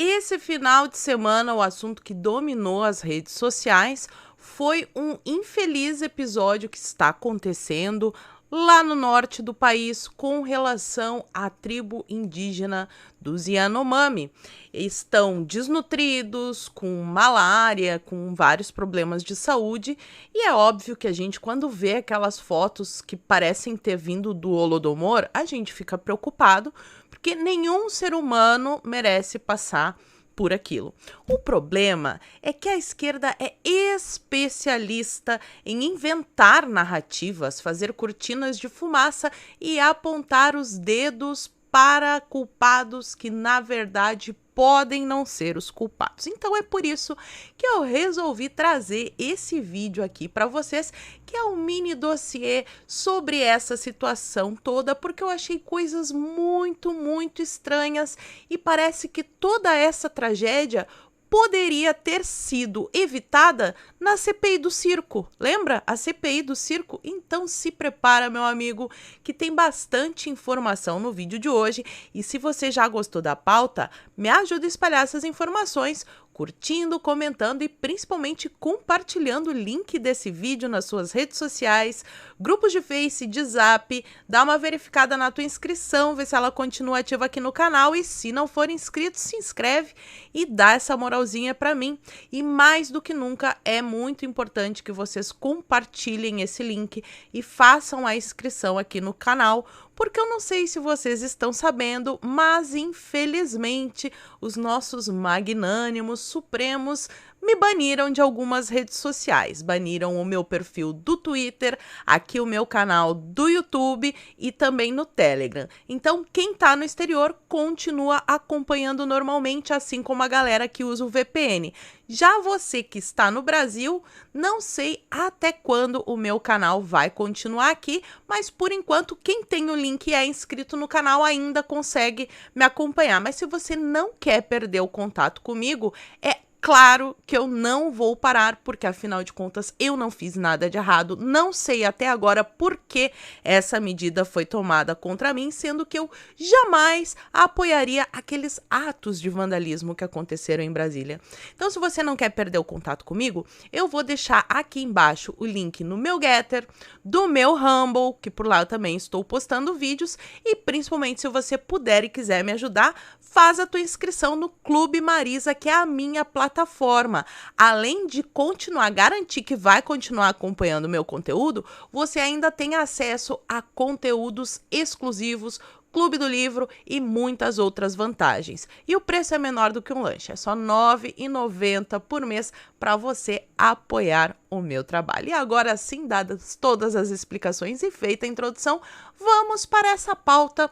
Esse final de semana, o assunto que dominou as redes sociais foi um infeliz episódio que está acontecendo lá no norte do país com relação à tribo indígena dos Yanomami. Estão desnutridos, com malária, com vários problemas de saúde, e é óbvio que a gente, quando vê aquelas fotos que parecem ter vindo do Holodomor, a gente fica preocupado, porque nenhum ser humano merece passar por aquilo. O problema é que a esquerda é especialista em inventar narrativas, fazer cortinas de fumaça e apontar os dedos para culpados que, na verdade, podem não ser os culpados. Então é por isso que eu resolvi trazer esse vídeo aqui para vocês, que é um mini dossiê sobre essa situação toda, porque eu achei coisas muito estranhas e parece que toda essa tragédia poderia ter sido evitada na CPI do circo. Lembra? A CPI do circo? Então se prepara, meu amigo, que tem bastante informação no vídeo de hoje. E se você já gostou da pauta, me ajuda a espalhar essas informações, curtindo, comentando e principalmente compartilhando o link desse vídeo nas suas redes sociais, grupos de Face, de Zap, dá uma verificada na tua inscrição, vê se ela continua ativa aqui no canal e se não for inscrito, se inscreve e dá essa moralzinha pra mim. E mais do que nunca, é muito importante que vocês compartilhem esse link e façam a inscrição aqui no canal, porque eu não sei se vocês estão sabendo, mas infelizmente os nossos magnânimos supremos me baniram de algumas redes sociais. Baniram o meu perfil do Twitter, aqui o meu canal do YouTube e também no Telegram. Então, quem tá no exterior continua acompanhando normalmente, assim como a galera que usa o VPN. Já você que está no Brasil, não sei até quando o meu canal vai continuar aqui, mas por enquanto quem tem o link e é inscrito no canal ainda consegue me acompanhar. Mas se você não quer perder o contato comigo, é claro que eu não vou parar, porque afinal de contas eu não fiz nada de errado. Não sei até agora por que essa medida foi tomada contra mim, sendo que eu jamais apoiaria aqueles atos de vandalismo que aconteceram em Brasília. Então, se você não quer perder o contato comigo, eu vou deixar aqui embaixo o link no meu Getter, do meu Rumble, que por lá eu também estou postando vídeos, e principalmente se você puder e quiser me ajudar, faz a tua inscrição no Clube Marisa, que é a minha plataforma. Além de garantir que vai continuar acompanhando o meu conteúdo, você ainda tem acesso a conteúdos exclusivos, Clube do Livro e muitas outras vantagens. E o preço é menor do que um lanche, é só R$ 9,90 por mês para você apoiar o meu trabalho. E agora sim, dadas todas as explicações e feita a introdução, vamos para essa pauta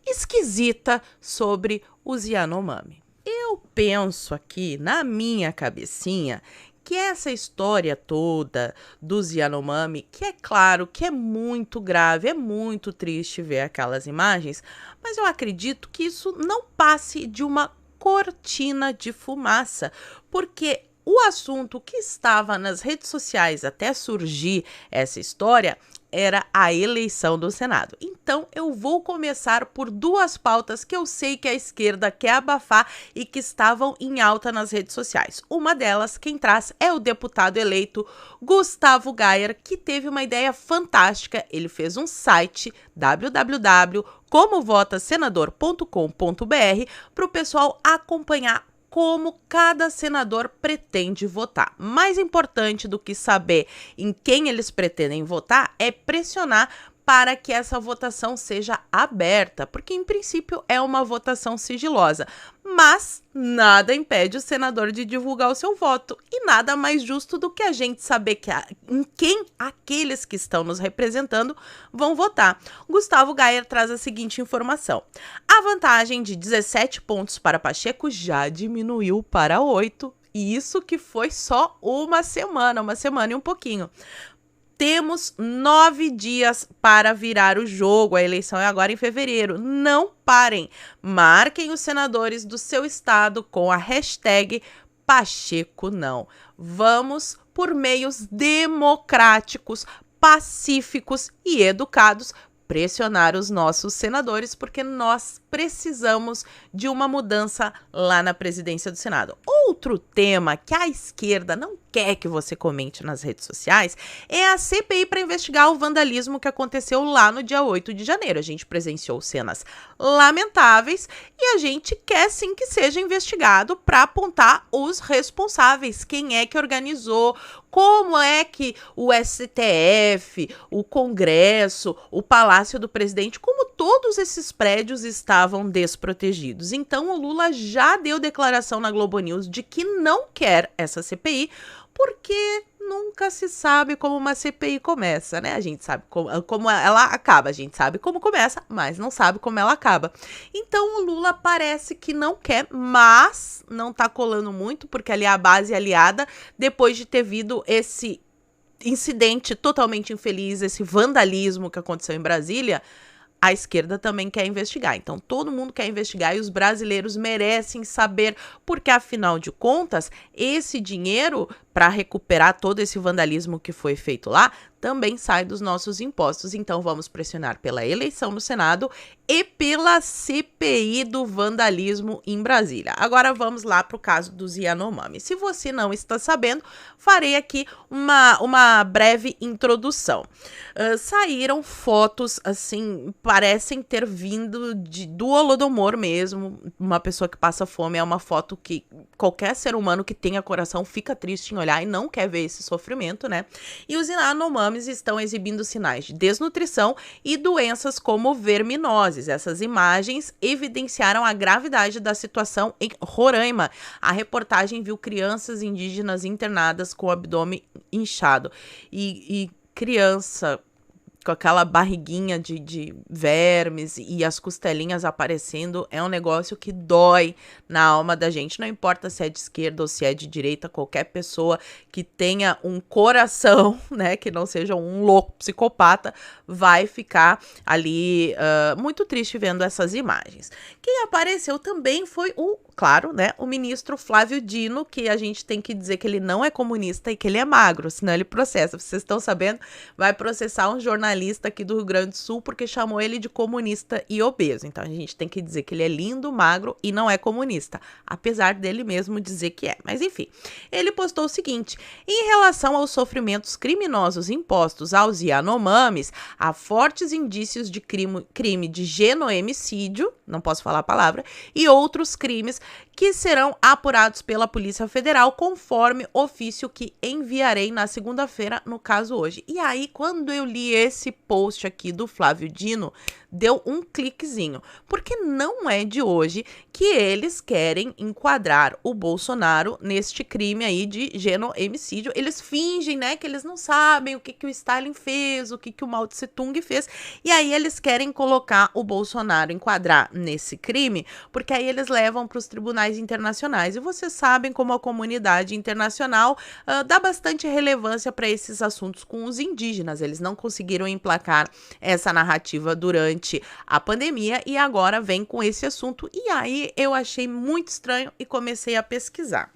esquisita sobre os Yanomami. Eu penso aqui, na minha cabecinha, que essa história toda dos Yanomami, que é claro que é muito grave, é muito triste ver aquelas imagens, mas eu acredito que isso não passe de uma cortina de fumaça, porque o assunto que estava nas redes sociais até surgir essa história era a eleição do Senado. Então, eu vou começar por duas pautas que eu sei que a esquerda quer abafar e que estavam em alta nas redes sociais. Uma delas, quem traz, é o deputado eleito Gustavo Gayer, que teve uma ideia fantástica. Ele fez um site, www.comovotasenador.com.br, para o pessoal acompanhar como cada senador pretende votar. Mais importante do que saber em quem eles pretendem votar é pressionar para que essa votação seja aberta, porque em princípio é uma votação sigilosa, mas nada impede o senador de divulgar o seu voto, e nada mais justo do que a gente saber em quem aqueles que estão nos representando vão votar. Gustavo Gayer traz a seguinte informação: a vantagem de 17 pontos para Pacheco já diminuiu para 8, e isso que foi só uma semana e um pouquinho. Temos 9 dias para virar o jogo. A eleição é agora em fevereiro. Não parem. Marquem os senadores do seu estado com a hashtag Pacheco não. Vamos, por meios democráticos, pacíficos e educados, pressionar os nossos senadores, porque nós precisamos de uma mudança lá na presidência do Senado. Outro tema que a esquerda não quer que você comente nas redes sociais é a CPI para investigar o vandalismo que aconteceu lá no dia 8 de janeiro. A gente presenciou cenas lamentáveis e a gente quer sim que seja investigado para apontar os responsáveis, quem é que organizou, como é que o STF, o Congresso, o Palácio do Presidente, como todos esses prédios estavam desprotegidos. Então o Lula já deu declaração na Globo News de que não quer essa CPI, porque nunca se sabe como uma CPI começa, né? A gente sabe como ela acaba, a gente sabe como começa, mas não sabe como ela acaba. Então o Lula parece que não quer, mas não tá colando muito, porque ali é a base aliada, depois de ter vindo esse incidente totalmente infeliz, esse vandalismo que aconteceu em Brasília, a esquerda também quer investigar. Então, todo mundo quer investigar e os brasileiros merecem saber, porque, afinal de contas, esse dinheiro para recuperar todo esse vandalismo que foi feito lá também sai dos nossos impostos. Então, vamos pressionar pela eleição no Senado e pela CPI do vandalismo em Brasília. Agora, vamos lá para o caso dos Yanomami. Se você não está sabendo, farei aqui uma breve introdução. Saíram fotos, assim, parecem ter vindo do Holodomor mesmo. Uma pessoa que passa fome é uma foto que qualquer ser humano que tenha coração fica triste em olhar e não quer ver esse sofrimento, né? E os Yanomamis estão exibindo sinais de desnutrição e doenças como verminoses. Essas imagens evidenciaram a gravidade da situação em Roraima. A reportagem viu crianças indígenas internadas com o abdômen inchado. E criança com aquela barriguinha de vermes e as costelinhas aparecendo, é um negócio que dói na alma da gente. Não importa se é de esquerda ou se é de direita, qualquer pessoa que tenha um coração, né, que não seja um louco psicopata, vai ficar ali muito triste vendo essas imagens. Quem apareceu também foi claro, né, o ministro Flávio Dino, que a gente tem que dizer que ele não é comunista e que ele é magro, senão ele processa. Vocês estão sabendo? Vai processar um jornalista aqui do Rio Grande do Sul porque chamou ele de comunista e obeso. Então a gente tem que dizer que ele é lindo, magro e não é comunista, apesar dele mesmo dizer que é. Mas enfim, ele postou o seguinte: em relação aos sofrimentos criminosos impostos aos Yanomamis, há fortes indícios de crime de genoemicídio, não posso falar a palavra, e outros crimes que serão apurados pela Polícia Federal, conforme ofício que enviarei na segunda-feira, no caso hoje. E aí, quando eu li esse post aqui do Flávio Dino, deu um cliquezinho, porque não é de hoje que eles querem enquadrar o Bolsonaro neste crime aí de genoemicídio. Eles fingem, né, que eles não sabem o que o Stalin fez, o que o Mao Tse Tung fez, e aí eles querem colocar o Bolsonaro, enquadrar nesse crime, porque aí eles levam para os tribunais internacionais. E vocês sabem como a comunidade internacional dá bastante relevância para esses assuntos com os indígenas. Eles não conseguiram emplacar essa narrativa durante a pandemia e agora vem com esse assunto. E aí eu achei muito estranho e comecei a pesquisar.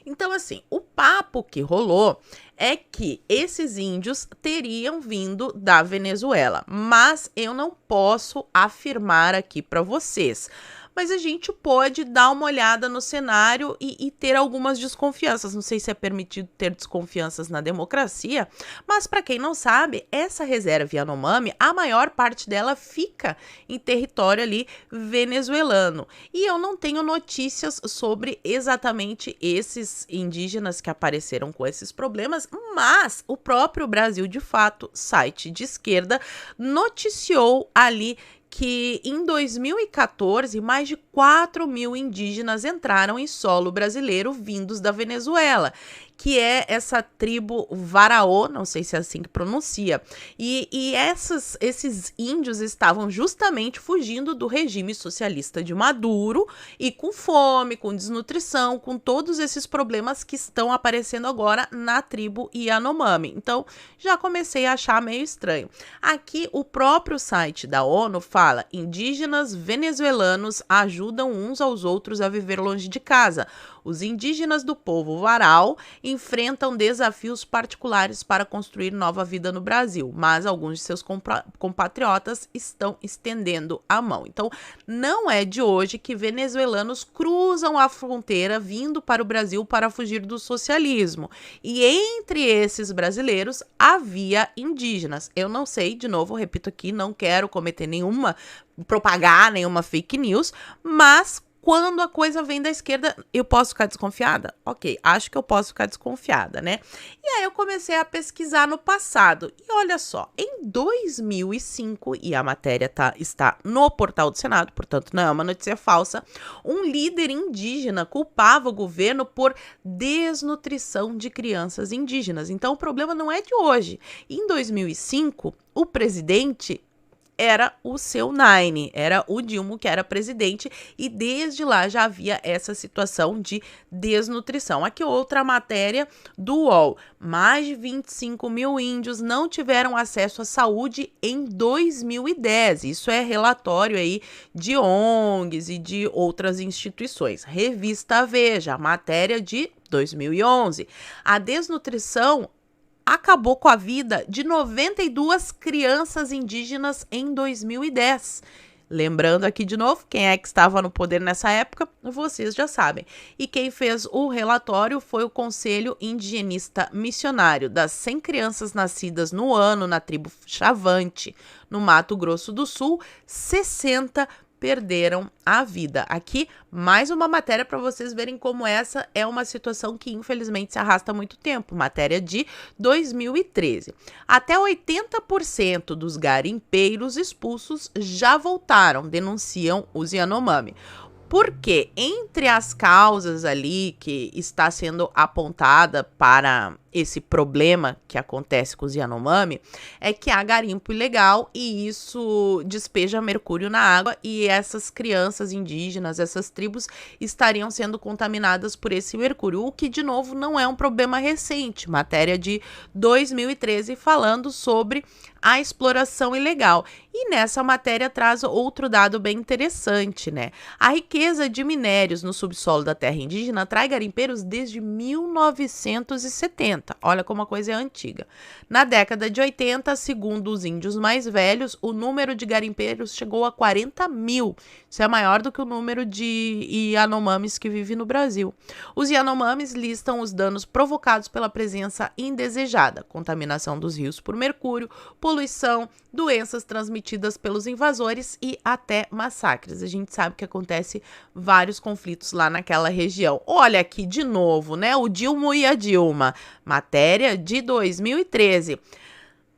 Então, assim, o papo que rolou é que esses índios teriam vindo da Venezuela, mas eu não posso afirmar aqui para vocês. Mas a gente pode dar uma olhada no cenário e ter algumas desconfianças. Não sei se é permitido ter desconfianças na democracia, mas para quem não sabe, essa reserva Yanomami, a maior parte dela fica em território ali venezuelano. E eu não tenho notícias sobre exatamente esses indígenas que apareceram com esses problemas, mas o próprio Brasil de Fato, site de esquerda, noticiou ali que em 2014, mais de 4 mil indígenas entraram em solo brasileiro vindos da Venezuela, que é essa tribo Varaó, não sei se é assim que pronuncia, e esses índios estavam justamente fugindo do regime socialista de Maduro e com fome, com desnutrição, com todos esses problemas que estão aparecendo agora na tribo Yanomami. Então, já comecei a achar meio estranho. Aqui, o próprio site da ONU fala: indígenas venezuelanos ajudam ajudam uns aos outros a viver longe de casa. Os indígenas do povo Warau enfrentam desafios particulares para construir nova vida no Brasil, mas alguns de seus compatriotas estão estendendo a mão. Então, não é de hoje que venezuelanos cruzam a fronteira vindo para o Brasil para fugir do socialismo. E entre esses brasileiros havia indígenas. Eu não sei, de novo, repito aqui, não quero propagar nenhuma fake news, mas quando a coisa vem da esquerda, eu posso ficar desconfiada? Ok, acho que eu posso ficar desconfiada, né? E aí eu comecei a pesquisar no passado. E olha só, em 2005, e a matéria está no portal do Senado, portanto não é uma notícia falsa, um líder indígena culpava o governo por desnutrição de crianças indígenas. Então o problema não é de hoje. Em 2005, o presidente era o seu Nine, era o Dilma que era presidente, e desde lá já havia essa situação de desnutrição. Aqui outra matéria do UOL. Mais de 25 mil índios não tiveram acesso à saúde em 2010. Isso é relatório aí de ONGs e de outras instituições. Revista Veja, matéria de 2011. A desnutrição acabou com a vida de 92 crianças indígenas em 2010. Lembrando aqui de novo, quem é que estava no poder nessa época, vocês já sabem. E quem fez o relatório foi o Conselho Indigenista Missionário. Das 100 crianças nascidas no ano na tribo Chavante, no Mato Grosso do Sul, 60 perderam a vida. Aqui, mais uma matéria para vocês verem como essa é uma situação que infelizmente se arrasta há muito tempo. Matéria de 2013. Até 80% dos garimpeiros expulsos já voltaram, denunciam os Yanomami. Porque entre as causas ali que está sendo apontada para esse problema que acontece com os Yanomami é que há garimpo ilegal e isso despeja mercúrio na água e essas crianças indígenas, essas tribos estariam sendo contaminadas por esse mercúrio, o que de novo não é um problema recente, matéria de 2013 falando sobre a exploração ilegal. E nessa matéria traz outro dado bem interessante, né? A riqueza de minérios no subsolo da terra indígena atrai garimpeiros desde 1970. Olha como a coisa é antiga. Na década de 80, segundo os índios mais velhos, o número de garimpeiros chegou a 40 mil. Isso é maior do que o número de Yanomamis que vive no Brasil. Os Yanomamis listam os danos provocados pela presença indesejada, contaminação dos rios por mercúrio, poluição, doenças transmitidas pelos invasores e até massacres. A gente sabe que acontece vários conflitos lá naquela região. Olha aqui de novo, né? O Dilma e a Dilma. Matéria de 2013.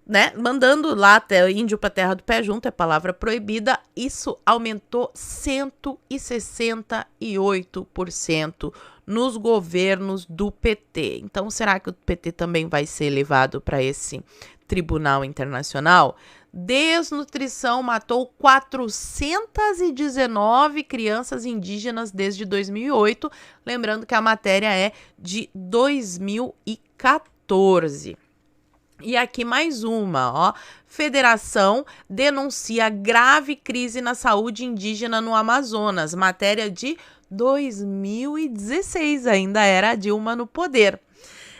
Né? Mandando lá até índio para terra do pé junto, é palavra proibida, isso aumentou 168% nos governos do PT. Então, será que o PT também vai ser levado para esse Tribunal Internacional? Desnutrição matou 419 crianças indígenas desde 2008. Lembrando que a matéria é de 2014. E aqui mais uma, ó. Federação denuncia grave crise na saúde indígena no Amazonas. Matéria de 2016, ainda era a Dilma no poder.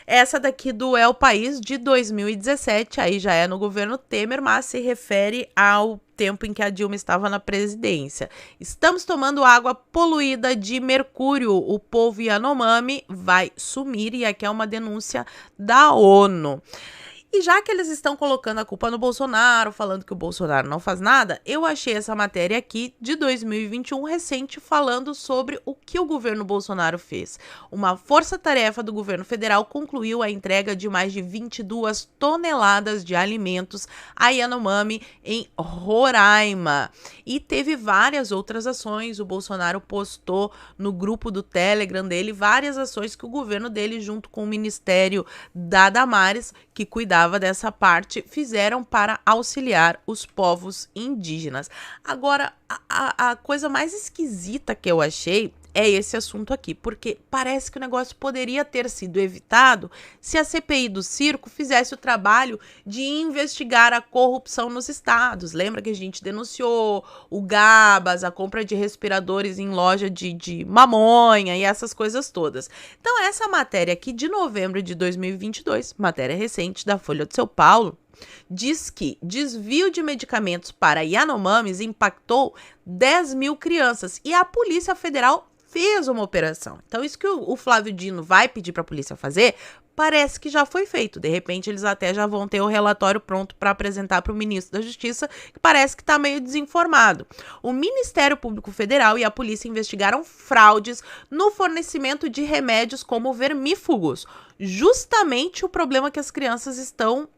Essa daqui do El País de 2017, aí já é no governo Temer, mas se refere ao tempo em que a Dilma estava na presidência. Estamos tomando água poluída de mercúrio. O povo Yanomami vai sumir e aqui é uma denúncia da ONU. E já que eles estão colocando a culpa no Bolsonaro, falando que o Bolsonaro não faz nada, eu achei essa matéria aqui de 2021 recente falando sobre o que o governo Bolsonaro fez. Uma força-tarefa do governo federal concluiu a entrega de mais de 22 toneladas de alimentos a Yanomami em Roraima. E teve várias outras ações. O Bolsonaro postou no grupo do Telegram dele várias ações que o governo dele, junto com o Ministério da Damares, que cuidava dessa parte, fizeram para auxiliar os povos indígenas. Agora, a coisa mais esquisita que eu achei é esse assunto aqui, porque parece que o negócio poderia ter sido evitado se a CPI do circo fizesse o trabalho de investigar a corrupção nos estados. Lembra que a gente denunciou o Gabas, a compra de respiradores em loja de mamonha e essas coisas todas. Então, essa matéria aqui de novembro de 2022, matéria recente da Folha de São Paulo, diz que desvio de medicamentos para Yanomamis impactou 10 mil crianças e a Polícia Federal fez uma operação. Então, isso que o Flávio Dino vai pedir para a polícia fazer, parece que já foi feito. De repente, eles até já vão ter o relatório pronto para apresentar para o ministro da Justiça, que parece que está meio desinformado. O Ministério Público Federal e a polícia investigaram fraudes no fornecimento de remédios como vermífugos. Justamente o problema que as crianças estão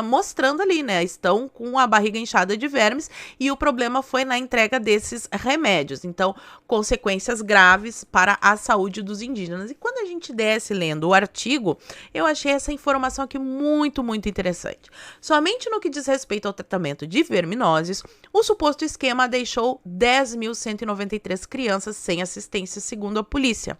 mostrando ali, né? Estão com a barriga inchada de vermes e o problema foi na entrega desses remédios. Então, consequências graves para a saúde dos indígenas. E quando a gente desce lendo o artigo, eu achei essa informação aqui muito, muito interessante. Somente no que diz respeito ao tratamento de verminoses, o suposto esquema deixou 10.193 crianças sem assistência, segundo a polícia.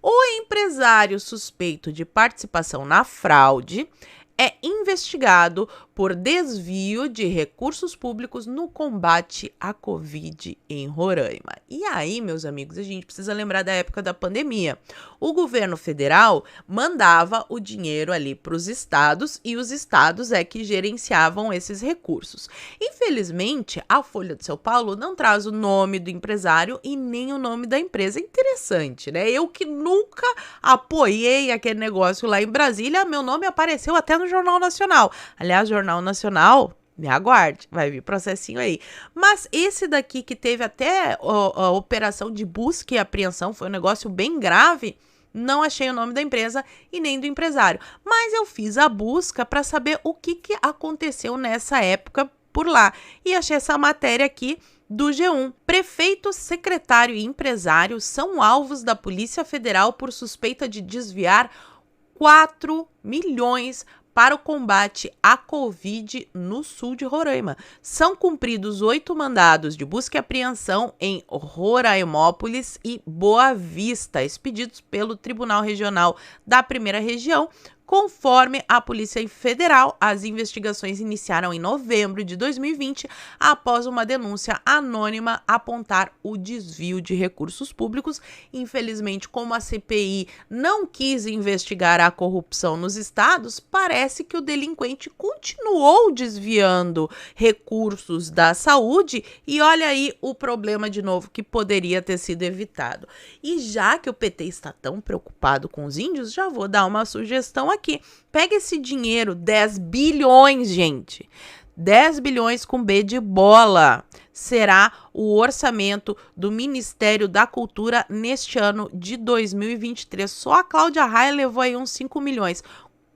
O empresário suspeito de participação na fraude é investigado por desvio de recursos públicos no combate à Covid em Roraima. E aí, meus amigos, a gente precisa lembrar da época da pandemia. O governo federal mandava o dinheiro ali para os estados e os estados é que gerenciavam esses recursos. Infelizmente, a Folha de São Paulo não traz o nome do empresário e nem o nome da empresa. É interessante, né? Eu que nunca apoiei aquele negócio lá em Brasília, meu nome apareceu até no Jornal Nacional. Aliás, Jornal Nacional, me aguarde, vai vir processinho aí. Mas esse daqui que teve até a operação de busca e apreensão, foi um negócio bem grave, não achei o nome da empresa e nem do empresário. Mas eu fiz a busca para saber o que aconteceu nessa época por lá. E achei essa matéria aqui do G1. Prefeito, secretário e empresário são alvos da Polícia Federal por suspeita de desviar 4 milhões para o combate à Covid no sul de Roraima. São cumpridos 8 mandados de busca e apreensão em Roraimópolis e Boa Vista, expedidos pelo Tribunal Regional da Primeira Região. Conforme a Polícia Federal, as investigações iniciaram em novembro de 2020, após uma denúncia anônima apontar o desvio de recursos públicos. Infelizmente, como a CPI não quis investigar a corrupção nos estados, parece que o delinquente continuou desviando recursos da saúde e olha aí o problema de novo que poderia ter sido evitado. E já que o PT está tão preocupado com os índios, já vou dar uma sugestão aqui. Pega esse dinheiro, 10 bilhões, gente. 10 bilhões com B de bola. Será o orçamento do Ministério da Cultura neste ano de 2023. Só a Cláudia Raia levou aí uns 5 milhões.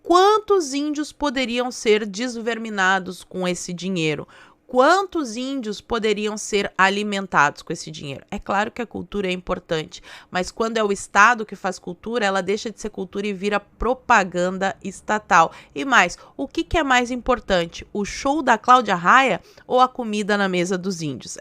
Quantos índios poderiam ser desverminados com esse dinheiro? Quantos índios poderiam ser alimentados com esse dinheiro? É claro que a cultura é importante, mas quando é o Estado que faz cultura, ela deixa de ser cultura e vira propaganda estatal. E mais, o que é mais importante? O show da Cláudia Raia ou a comida na mesa dos índios?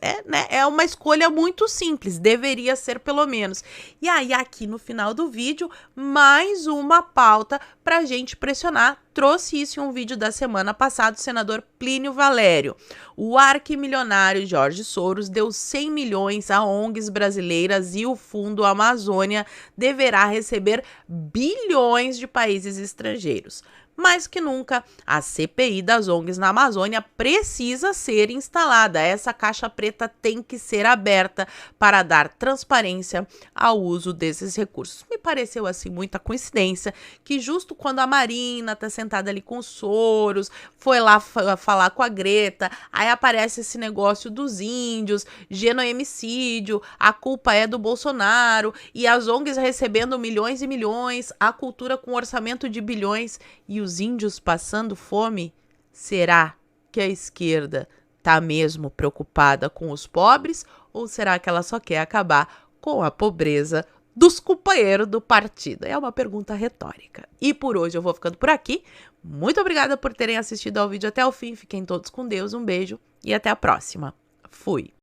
É uma escolha muito simples, deveria ser pelo menos. E aí, aqui no final do vídeo, mais uma pauta para a gente pressionar. Trouxe isso em um vídeo da semana passada, o senador Plínio Valério. O arquimilionário Jorge Soros deu 100 milhões a ONGs brasileiras e o Fundo Amazônia deverá receber bilhões de países estrangeiros. Mais que nunca, a CPI das ONGs na Amazônia precisa ser instalada. Essa caixa preta tem que ser aberta para dar transparência ao uso desses recursos. Me pareceu assim muita coincidência que justo quando a Marina está sentada ali com o Soros, foi lá falar com a Greta, aí aparece esse negócio dos índios, genoemicídio, a culpa é do Bolsonaro e as ONGs recebendo milhões e milhões, a cultura com orçamento de bilhões e os índios passando fome? Será que a esquerda está mesmo preocupada com os pobres ou será que ela só quer acabar com a pobreza dos companheiros do partido? É uma pergunta retórica. E por hoje eu vou ficando por aqui. Muito obrigada por terem assistido ao vídeo até o fim. Fiquem todos com Deus, um beijo e até a próxima. Fui!